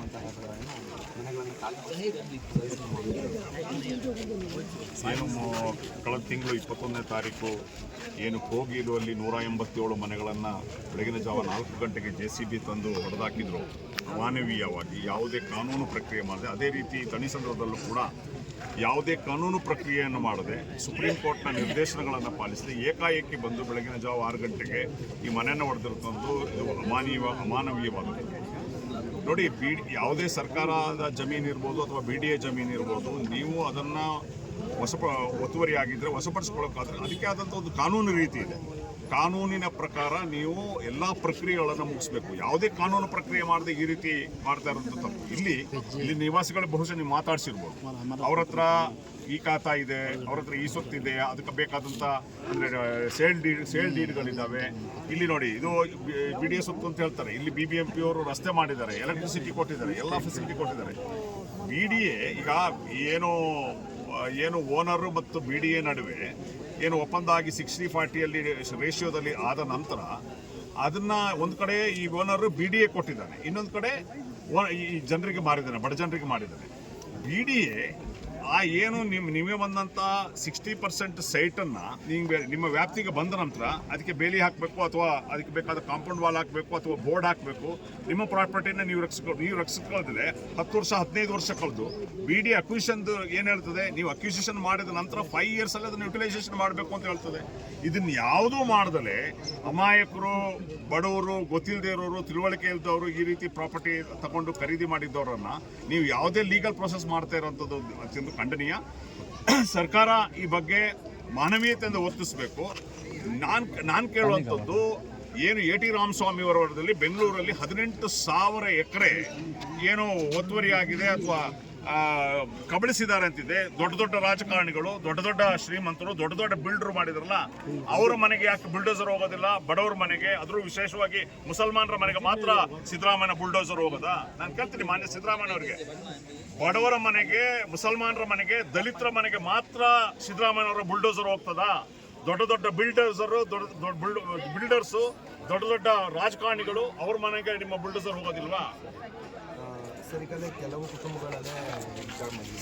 ಇರುವಂತಹ ಮನೆಗಳನ್ನು ಏನು ಕಳೆದ ತಿಂಗಳು 21ನೇ ತಾರೀಕು ಏನು ಕೋಗಿಲುವಲ್ಲಿ 187 ಮನೆಗಳನ್ನು ಬೆಳಗಿನ ಜಾವ 4 ಗಂಟೆಗೆ JCB ತಂದು ಹೊಡೆದಾಕಿದ್ರು. ಅಮಾನವೀಯವಾಗಿ ಯಾವುದೇ ಕಾನೂನು ಪ್ರಕ್ರಿಯೆ ಮಾಡದೆ, ಅದೇ ರೀತಿ ತಣಿಸಂದ್ರದಲ್ಲೂ ಕೂಡ ಯಾವುದೇ ಕಾನೂನು ಪ್ರಕ್ರಿಯೆಯನ್ನು ಮಾಡದೆ ಸುಪ್ರೀಂ ಕೋರ್ಟ್ನ ನಿರ್ದೇಶನಗಳನ್ನು ಪಾಲಿಸದೆ ಏಕಾಏಕಿ ಬಂದು ಬೆಳಗಿನ ಜಾವ 6 ಗಂಟೆಗೆ ಈ ಮನೆಯನ್ನು ಹೊಡೆದಿರ್ತಂದು ಇದು ಅಮಾನವೀಯವಾದದ್ದು. ನೋಡಿ, ಯಾವುದೇ ಸರ್ಕಾರದ ಜಮೀನು ಇರ್ಬೋದು ಅಥವಾ BDA ಜಮೀನು ಇರ್ಬೋದು, ನೀವು ಅದನ್ನು ಒತ್ತುವರಿ ಆಗಿದ್ದರೆ ವಶಪಡಿಸ್ಕೊಳ್ಳೋಕ್ಕಾದ್ರೆ ಅದಕ್ಕೆ ಆದಂಥ ಒಂದು ಕಾನೂನು ರೀತಿ ಇದೆ. ಕಾನೂನಿನ ಪ್ರಕಾರ ನೀವು ಎಲ್ಲ ಪ್ರಕ್ರಿಯೆಗಳನ್ನು ಮುಗಿಸ್ಬೇಕು. ಯಾವುದೇ ಕಾನೂನು ಪ್ರಕ್ರಿಯೆ ಮಾಡದೆ ಈ ರೀತಿ ಮಾಡ್ತಾ ಇರೋದು ತಪ್ಪು. ಇಲ್ಲಿ ನಿವಾಸಿಗಳು ಬಹುಶಃ ನೀವು ಮಾತಾಡ್ಸಿರ್ಬೋದು, ಅವ್ರ ಹತ್ರ ಈ ಖಾತಾ ಇದೆ, ಅವ್ರ ಹತ್ರ ಈ ಸೊತ್ತಿದೆ, ಅದಕ್ಕೆ ಬೇಕಾದಂಥ ಅಂದರೆ ಸೇಲ್ ಡೀಡ್ಗಳಿದ್ದಾವೆ. ಇಲ್ಲಿ ನೋಡಿ, ಇದು BDA ಸೊತ್ತು ಅಂತ ಹೇಳ್ತಾರೆ. ಇಲ್ಲಿ BBMP ಅವರು ರಸ್ತೆ ಮಾಡಿದ್ದಾರೆ, ಎಲೆಕ್ಟ್ರಿಸಿಟಿ ಕೊಟ್ಟಿದ್ದಾರೆ, ಎಲ್ಲ ಫೆಸಿಲಿಟಿ ಕೊಟ್ಟಿದ್ದಾರೆ. BDA ಈಗ ಏನು ಓನರು ಮತ್ತು BDA ನಡುವೆ ಏನು ಒಪ್ಪಂದ ಆಗಿ 60-40 ರೇಷಿಯೋದಲ್ಲಿ ಆದ ನಂತರ ಅದನ್ನ ಒಂದು ಕಡೆ ಈ ಓನರು BDA ಕೊಟ್ಟಿದ್ದಾನೆ, ಇನ್ನೊಂದು ಕಡೆ ಈ ಜನರಿಗೆ ಮಾರಿದ್ದಾನೆ, ಬಡ ಜನರಿಗೆ ಮಾಡಿದ್ದಾನೆ. BDA ಏನು ನಿಮಗೆ ಬಂದಂಥ 60% ಸೈಟನ್ನು ನಿಮ್ಮ ವ್ಯಾಪ್ತಿಗೆ ಬಂದ ನಂತರ ಅದಕ್ಕೆ ಬೇಲಿ ಹಾಕಬೇಕು, ಅಥವಾ ಅದಕ್ಕೆ ಬೇಕಾದ ಕಾಂಪೌಂಡ್ ವಾಲ್ ಹಾಕಬೇಕು, ಅಥವಾ ಬೋರ್ಡ್ ಹಾಕಬೇಕು. ನಿಮ್ಮ ಪ್ರಾಪರ್ಟಿನ ನೀವು ರಕ್ಷಿಸ್ಕೊಳ್ಳೋದಿಲ್ಲ. 10 ವರ್ಷ 15 ವರ್ಷ ಕಳೆದು BDA ಅಕ್ವಿಷನ್ ಏನು ಹೇಳ್ತದೆ, ನೀವು ಅಕ್ವಿಸಿಷನ್ ಮಾಡಿದ ನಂತರ 5 ಇಯರ್ಸಲ್ಲಿ ಅದನ್ನು ಯುಟಿಲೈಸೇಷನ್ ಮಾಡಬೇಕು ಅಂತ ಹೇಳ್ತದೆ. ಇದನ್ನು ಯಾವುದೂ ಮಾಡದಲೇ ಅಮಾಯಕರು, ಬಡವರು, ಗೊತ್ತಿಲ್ಲದೆ ಇರೋರು, ತಿಳುವಳಿಕೆ ಇದ್ದವರು ಈ ರೀತಿ ಪ್ರಾಪರ್ಟಿ ತಗೊಂಡು ಖರೀದಿ ಮಾಡಿದ್ದವರನ್ನು ನೀವು ಯಾವುದೇ ಲೀಗಲ್ ಪ್ರೊಸೆಸ್ ಮಾಡ್ತಾ ಇರೋಂಥದ್ದು ಅತ್ಯಂತ ಖಂಡನೀಯ. ಸರ್ಕಾರ ಈ ಬಗ್ಗೆ ಮಾನವೀಯತೆಯಿಂದ ವರ್ತಿಸಬೇಕು. ನಾನು ಕೇಳುವಂಥದ್ದು ಏನು AT ರಾಮಸ್ವಾಮಿ ಅವರವರದಲ್ಲಿ ಬೆಂಗಳೂರಲ್ಲಿ 18,000 ಎಕರೆ ಏನು ಒತ್ತುವರಿಯಾಗಿದೆ ಅಥವಾ ಕಬಳಿಸಿದ್ದಾರೆ ಅಂತಿದೆ. ದೊಡ್ಡ ರಾಜಕಾರಣಿಗಳು, ದೊಡ್ಡ ಶ್ರೀಮಂತರು, ದೊಡ್ಡ ಬಿಲ್ಡರ್ ಮಾಡಿದ್ರಲ್ಲ, ಅವರ ಮನೆಗೆ ಯಾಕೆ ಬುಲ್ಡೋಸರ್ ಹೋಗೋದಿಲ್ಲ? ಬಡವರ ಮನೆಗೆ, ಅದ್ರೂ ವಿಶೇಷವಾಗಿ ಮುಸಲ್ಮಾನರ ಮನೆಗೆ ಮಾತ್ರ ಸಿದ್ದರಾಮಯ್ಯ ಬುಲ್ಡೋಸರ್ ಹೋಗೋದಾ? ನಾನು ಕೇಳ್ತೀನಿ ಮಾನ್ಯ ಸಿದ್ದರಾಮಯ್ಯ ಅವರಿಗೆ, ಬಡವರ ಮನೆಗೆ, ಮುಸಲ್ಮಾನರ ಮನೆಗೆ, ದಲಿತರ ಮನೆಗೆ ಮಾತ್ರ ಸಿದ್ದರಾಮಯ್ಯ ಅವರ ಬುಲ್ಡೋಸರ್ ಹೋಗ್ತದಾ? ದೊಡ್ಡ ಬಿಲ್ಡರ್ಸು, ದೊಡ್ಡ ರಾಜಕಾರಣಿಗಳು, ಅವ್ರ ಮನೆಗೆ ನಿಮ್ಮ ಬುಲ್ಡೋಸರ್ ಹೋಗೋದಿಲ್ವಾ? ಸರಿಕಲ್ಲೇ ಕೆಲವು ಕುಟುಂಬಗಳಲ್ಲೇ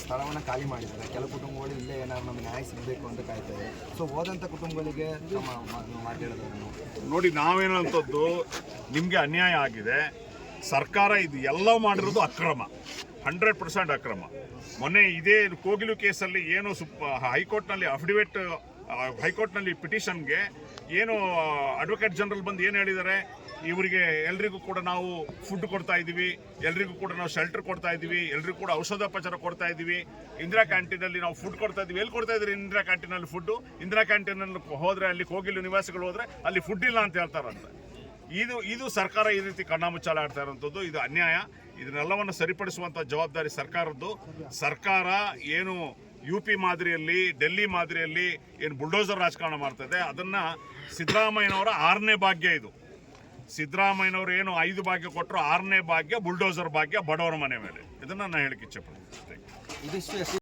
ಸ್ಥಳವನ್ನು ಖಾಲಿ ಮಾಡಿದ್ದಾರೆ. ಕೆಲವು ಕುಟುಂಬಗಳು ಇಲ್ಲೇ ಏನಾದ್ರು ನಮಗೆ ನ್ಯಾಯ ಸಿಗಬೇಕು ಅಂತ ಕಾಯ್ತಾರೆ. ಸೊ ಹೋದಂಥ ಕುಟುಂಬಗಳಿಗೆ ನಮ್ಮ ಮಾತಾಡೋದನ್ನು ನೋಡಿ, ನಾವೇನಂಥದ್ದು ನಿಮಗೆ ಅನ್ಯಾಯ ಆಗಿದೆ. ಸರ್ಕಾರ ಇದು ಎಲ್ಲ ಮಾಡಿರೋದು ಅಕ್ರಮ, 100% ಅಕ್ರಮ. ಮೊನ್ನೆ ಇದೇ ಕೋಗಿಲು ಕೇಸಲ್ಲಿ ಏನು ಹೈಕೋರ್ಟ್ನಲ್ಲಿ ಪಿಟಿಷನ್ಗೆ ಏನು ಅಡ್ವೊಕೇಟ್ ಜನರಲ್ ಬಂದು ಏನು ಹೇಳಿದ್ದಾರೆ, ಇವರಿಗೆ ಎಲ್ರಿಗೂ ಕೂಡ ನಾವು ಫುಡ್ ಕೊಡ್ತಾ ಇದ್ದೀವಿ, ಎಲ್ರಿಗೂ ಕೂಡ ನಾವು ಶೆಲ್ಟರ್ ಕೊಡ್ತಾ ಇದ್ದೀವಿ, ಎಲ್ರಿಗೂ ಕೂಡ ಔಷಧೋಪಚಾರ ಕೊಡ್ತಾ ಇದ್ದೀವಿ, ಇಂದಿರಾ ಕ್ಯಾಂಟೀನಲ್ಲಿ ನಾವು ಫುಡ್ ಕೊಡ್ತಾ ಇದ್ದೀವಿ. ಎಲ್ಲಿ ಕೊಡ್ತಾ ಇದ್ದೀರಿ ಇಂದಿರಾ ಕ್ಯಾಂಟೀನಲ್ಲಿ ಫುಡ್ಡು? ಇಂದಿರಾ ಕ್ಯಾಂಟೀನಲ್ಲಿ ಹೋದರೆ, ಅಲ್ಲಿ ಕೋಗಿಲು ನಿವಾಸಿಗಳು ಹೋದರೆ ಅಲ್ಲಿ ಫುಡ್ ಇಲ್ಲ ಅಂತ ಹೇಳ್ತಾರಂತೆ. ಇದು ಸರ್ಕಾರ ಈ ರೀತಿ ಕಣ್ಣಾಮುಚ್ಚಾಲೆ ಆಡ್ತಾ ಇರೋಂಥದ್ದು, ಇದು ಅನ್ಯಾಯ. ಇದನ್ನೆಲ್ಲವನ್ನು ಸರಿಪಡಿಸುವಂಥ ಜವಾಬ್ದಾರಿ ಸರ್ಕಾರದ್ದು. ಸರ್ಕಾರ ಏನು UP ಮಾದರಿಯಲ್ಲಿ, ಡೆಲ್ಲಿ ಮಾದರಿಯಲ್ಲಿ ಏನು ಬುಲ್ಡೋಸರ್ ರಾಜಕಾರಣ ಮಾಡ್ತದೆ, ಅದನ್ನು ಸಿದ್ದರಾಮಯ್ಯನವರ 6ನೇ ಭಾಗ್ಯ ಇದು. ಸಿದ್ದರಾಮಯ್ಯನವರು ಏನು 5 ಭಾಗ್ಯ ಕೊಟ್ಟರು, 6ನೇ ಭಾಗ್ಯ ಬುಲ್ಡೋಸರ್ ಭಾಗ್ಯ ಬಡವರ ಮನೆ ಮೇಲೆ. ಇದನ್ನು ನಾನು ಹೇಳಕ್ಕೆ ಇಚ್ಛೆ ಪಡ್ತೀನಿ.